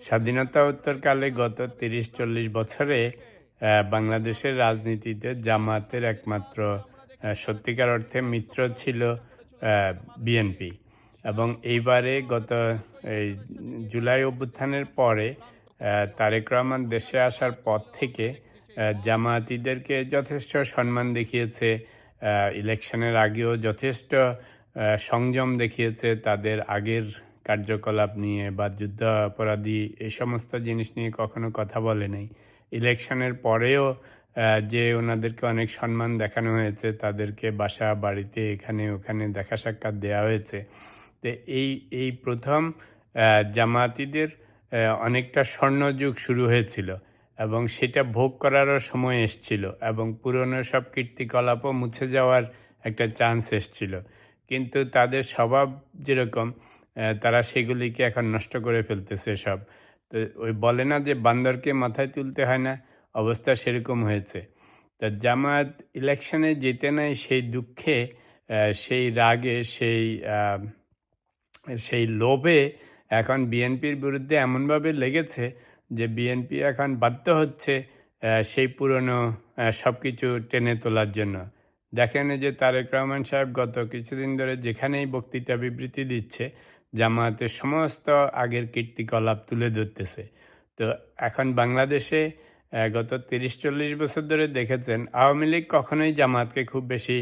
স্বাধীনতা উত্তরকালে গত ৩০-৪০ বছরে বাংলাদেশের রাজনীতিতে জামায়াতের একমাত্র সত্যিকার অর্থে মিত্র ছিল বিএনপি। এবং এইবারে গত এই জুলাই অভ্যুত্থানের পরে তারেক রহমান দেশে আসার পর থেকে জামায়াতিদেরকে যথেষ্ট সম্মান দেখিয়েছে। ইলেকশনের আগেও যথেষ্ট সংযম দেখিয়েছে তাদের আগের কার্যকলাপ নিয়ে বা যুদ্ধাপরাধী এই সমস্ত জিনিস নিয়ে কখনো কথা বলে নাই। ইলেকশনের পরেও যে ওনাদেরকে অনেক সম্মান দেখানো হয়েছে, তাদেরকে বাসা বাড়িতে এখানে ওখানে দেখা সাক্ষাৎ দেওয়া হয়েছে। তো এই প্রথম জামায়াতিদের অনেকটা স্বর্ণযুগ শুরু হয়েছিল এবং সেটা ভোগ করারও সময় এসছিল এবং পুরনো সব কীর্তিকলাপও মুছে যাওয়ার একটা চান্স এসছিল। কিন্তু তাদের স্বভাব যেরকম, তারা সেগুলিকে এখন নষ্ট করে ফেলতেছে সব। তো ওই বলে না যে বান্দরকে মাথায় তুলতে হয় না, অবস্থা সেরকম হয়েছে। তা জামায়াত ইলেকশনে জিতে নাই সেই দুঃখে, সেই রাগে, সেই লোভে এখন বিএনপির বিরুদ্ধে এমনভাবে লেগেছে যে বিএনপি এখন বাধ্য হচ্ছে সেই পুরনো সব কিছু টেনে তোলার জন্য। দেখেন যে তারেক রহমান সাহেব গত কিছুদিন ধরে যেখানেই বক্তৃতা বিবৃতি দিচ্ছে, জামায়াতের সমস্ত আগের কীর্তিকলাপ তুলে ধরতেছে। তো এখন বাংলাদেশে গত ৩০-৪০ বছর ধরে দেখেছেন আওয়ামী লীগ কখনোই জামায়াতকে খুব বেশি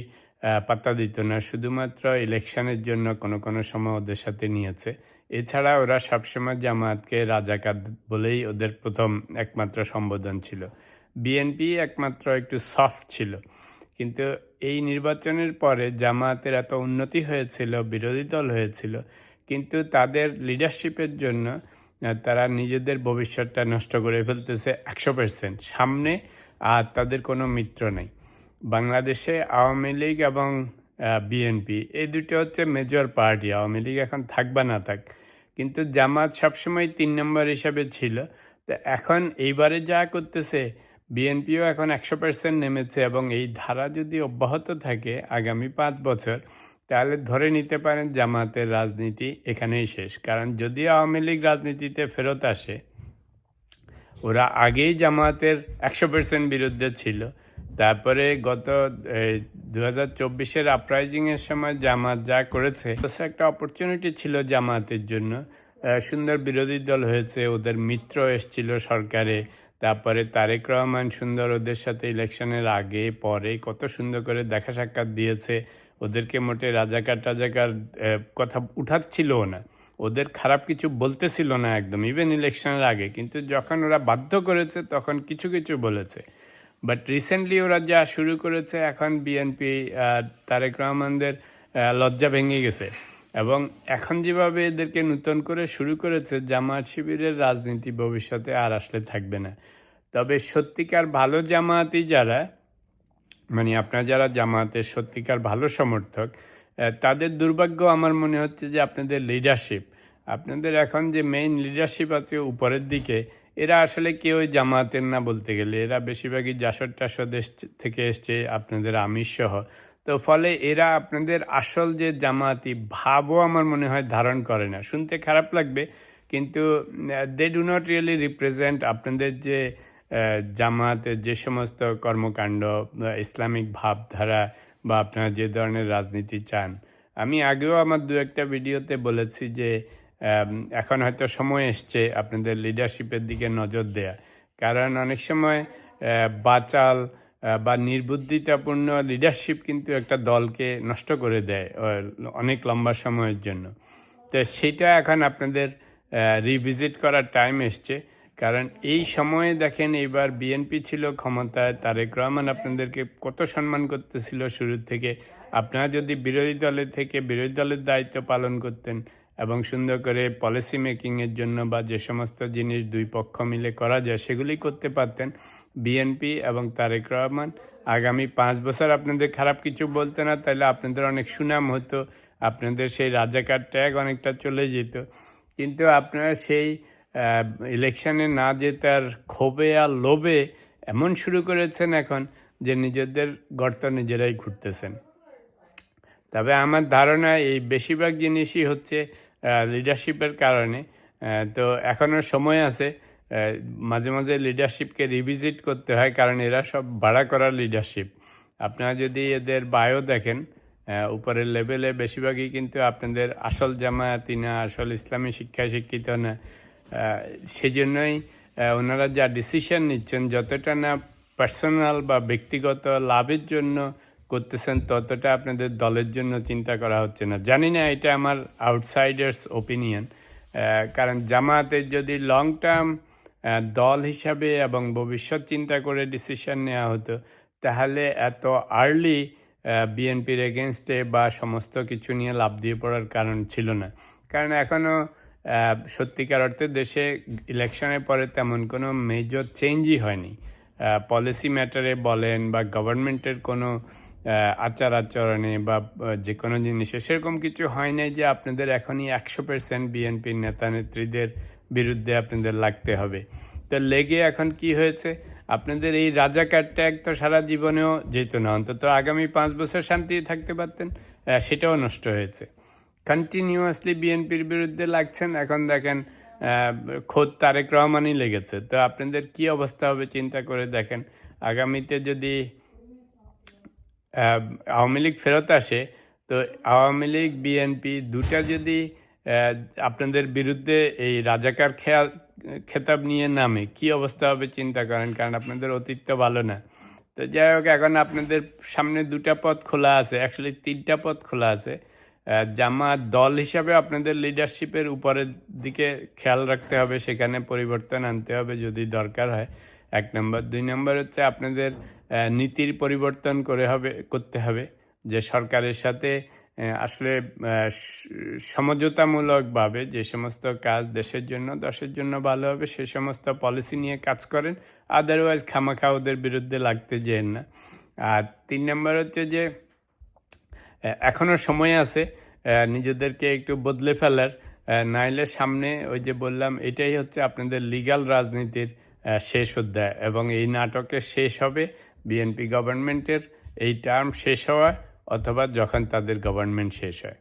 পাত্তা দিত না, শুধুমাত্র ইলেকশনের জন্য কোনো সময় ওদের সাথে নিয়েছে। এছাড়া ওরা সবসময় জামায়াতকে রাজাকার বলেই ওদের প্রথম একমাত্র সম্বোধন ছিল। বিএনপি একমাত্র একটু সফট ছিল। কিন্তু এই নির্বাচনের পরে জামায়াতের এত উন্নতি হয়েছিল, বিরোধী দল হয়েছিল, কিন্তু তাদের লিডারশিপের জন্য তারা নিজেদের ভবিষ্যৎটা নষ্ট করে ফেলতেছে 100%। সামনে আর তাদের কোনো মিত্র নেই। বাংলাদেশে আওয়ামী লীগ এবং বিএনপি এই দুটো হচ্ছে মেজর পার্টি। আওয়ামী লীগ এখন থাক বা না থাক, কিন্তু জামাত সবসময় ৩ নম্বর হিসাবে ছিল। তো এখন এইবারে যা করতেছে, বিএনপিও এখন 100% নেমেছে এবং এই ধারা যদি অব্যাহত থাকে আগামী 5 বছর, তাহলে ধরে নিতে পারেন জামাতের রাজনীতি এখানেই শেষ। কারণ যদি আওয়ামী লীগ রাজনীতিতে ফেরত আসে, ওরা আগেই জামাতের 100% বিরুদ্ধে ছিল। তারপরে গত 2024-এর আপরাইজিংয়ের সময় জামাত যা করেছে, একটা অপরচুনিটি ছিল জামাতের জন্য। সুন্দর বিরোধী দল হয়েছে, ওদের মিত্র এসছিল সরকারে। তারপরে তারেক রহমান সুন্দর ওদের সাথে ইলেকশনের আগে পরে কত সুন্দর করে দেখা সাক্ষাৎ দিয়েছে। ওদেরকে মোটে রাজাকার টাজাকার কথা উঠাচ্ছিলও না, ওদের খারাপ কিছু বলতেছিল না একদম, ইভেন ইলেকশনের আগে। কিন্তু যখন ওরা বাধ্য করেছে তখন কিছু কিছু বলেছে। বাট রিসেন্টলি ওরা যা শুরু করেছে, এখন বিএনপি তারেক রহমানদের লজ্জা ভেঙে গেছে এবং এখন যেভাবে এদেরকে নূতন করে শুরু করেছে, জামায়াত শিবিরের রাজনীতি ভবিষ্যতে আর আসলে থাকবে না। তবে সত্যিকার ভালো জামায়াতি যারা, মানে আপনারা যারা জামায়াতের সত্যিকার ভালো সমর্থক, তাদের দুর্ভাগ্য আমার মনে হচ্ছে যে আপনাদের লিডারশিপ, আপনাদের এখন যে মেইন লিডারশিপ আছে উপরের দিকে, এরা আসলে কেউই জামায়াতের না বলতে গেলে। এরা বেশিরভাগই জাসদ দেশ থেকে এসছে, আপনাদের আমির সহ। তো ফলে এরা আপনাদের আসল যে জামায়াতি ভাবও আমার মনে হয় ধারণ করে না। শুনতে খারাপ লাগবে, কিন্তু they do not really represent আপনাদের যে জামায়াতের যে সমস্ত কর্মকাণ্ড, ইসলামিক ভাবধারা বা আপনারা যে ধরনের রাজনীতি চান। আমি আগেও আমার দু একটা ভিডিওতে বলেছি যে এখন হয়তো সময় এসছে আপনাদের লিডারশিপের দিকে নজর দেয়া। কারণ অনেক সময় বাচাল বা নির্বুদ্ধিতাপূর্ণ লিডারশিপ কিন্তু একটা দলকে নষ্ট করে দেয় অনেক লম্বা সময়ের জন্য। তো সেটা এখন আপনাদের রিভিজিট করার টাইম এসছে। কারণ এই সময়ে দেখেন, এইবার বিএনপি ছিল ক্ষমতায়, তারেক রহমান আপনাদেরকে কত সম্মান করতেছিল শুরু থেকে। আপনারা যদি বিরোধী দলের থেকে বিরোধী দলের দায়িত্ব পালন করতেন এবং সুন্দর করে পলিসি মেকিংয়ের জন্য বা যে সমস্ত জিনিস দুই পক্ষ মিলে করা যায় সেগুলি করতে পারতেন, বিএনপি এবং তারেক রহমান আগামী 5 বছর আপনাদের খারাপ কিছু বলতে না, তাহলে আপনাদের অনেক সুনাম হতো, আপনাদের সেই রাজাকার ট্যাগ অনেকটা চলে যেত। কিন্তু আপনারা সেই ইলেকশনে না জেতার ক্ষোভে আর লোভে এমন শুরু করেছেন এখন যে নিজেদের গর্ত নিজেরাই ঘুরতেছেন। তবে আমার ধারণা এই বেশিরভাগ জিনিসই হচ্ছে লিডারশিপের কারণে। তো এখনও সময় আছে। মাঝে মাঝে লিডারশিপকে রিভিজিট করতে হয়, কারণ এরা সব ভাড়া করা লিডারশিপ। আপনারা যদি এদের বায়ো দেখেন, উপরের লেভেলে বেশিরভাগই কিন্তু আপনাদের আসল জামায়াতি না, আসল ইসলামী শিক্ষায় শিক্ষিত না। সেই জন্যই ওনারা যা ডিসিশন নিচ্ছেন, যতটা না পার্সোনাল বা ব্যক্তিগত লাভের জন্য করতেছেন, ততটা আপনাদের দলের জন্য চিন্তা করা হচ্ছে না। জানি না, এটা আমার আউটসাইডার্স ওপিনিয়ন। কারণ জামায়াতের যদি লং টার্ম দল হিসাবে এবং ভবিষ্যৎ চিন্তা করে ডিসিশন নেওয়া হতো, তাহলে এত আর্লি বিএনপির এগেনস্টে বা সমস্ত কিছু নিয়ে লাভ দিয়ে পড়ার কারণ ছিল না। কারণ এখনও সত্যিকার অর্থে দেশে ইলেকশনের পরে তেমন কোনো মেজর চেঞ্জই হয়নি। পলিসি ম্যাটারে বলেন বা গভর্নমেন্টের কোনো আচার আচরণে বা যে কোনো জিনিসে সেরকম কিছু হয় নাই যে আপনাদের এখনই 100% বিএনপির নেতা নেত্রীদের বিরুদ্ধে আপনাদের লাগতে হবে। তো লেগে এখন কি হয়েছে, আপনাদের এই রাজাকার ট্যাগ তো সারা জীবনেও যেত না, অন্তত আগামী 5 বছর শান্তি থাকতে পারতেন, সেটাও নষ্ট হয়েছে। কন্টিনিউয়াসলি বিএনপির বিরুদ্ধে লাগছেন। এখন দেখেন খোদ তারেক রহমানই লেগেছে। তো আপনাদের কি অবস্থা হবে চিন্তা করে দেখেন। আগামীতে যদি আওয়ামী লীগ ফেরত আসে, তো আওয়ামী লীগ বিএনপি দুটা যদি আপনাদের বিরুদ্ধে এই রাজাকার খেতাব নিয়ে নামে, কি অবস্থা হবে চিন্তা করেন। কারণ আপনাদের অতীত তো ভালো না। তো যাই হোক, এখন আপনাদের সামনে দুটা পথ খোলা আছে, অ্যাকচুয়ালি 3টা পথ খোলা আছে। জামাত দল হিসাবে আপনাদের লিডারশিপের উপরের দিকে খেয়াল রাখতে হবে, সেখানে পরিবর্তন আনতে হবে যদি দরকার হয়, 1 নম্বর। 2 নম্বর হচ্ছে আপনাদের নীতির পরিবর্তন করতে হবে, যে সরকারের সাথে আসলে সমঝোতামূলকভাবে যে সমস্ত কাজ দেশের জন্য দশের জন্য ভালো হবে সে সমস্ত পলিসি নিয়ে কাজ করেন। আদারওয়াইজ খামাখা ওদের বিরুদ্ধে লাগতে যেন না। আর 3 নম্বর হচ্ছে যে এখনও সময় আছে নিজেদেরকে একটু বদলে ফেলার, নাইলে সামনে ওই যে বললাম, এটাই হচ্ছে আপনাদের লিগ্যাল রাজনীতির শেষ অধ্যায়। এবং এই নাটকের শেষ হবে বিএনপি গভর্নমেন্টের এই টার্ম শেষ হওয়া, অথবা যখন তাদের গভর্নমেন্ট শেষ হয়।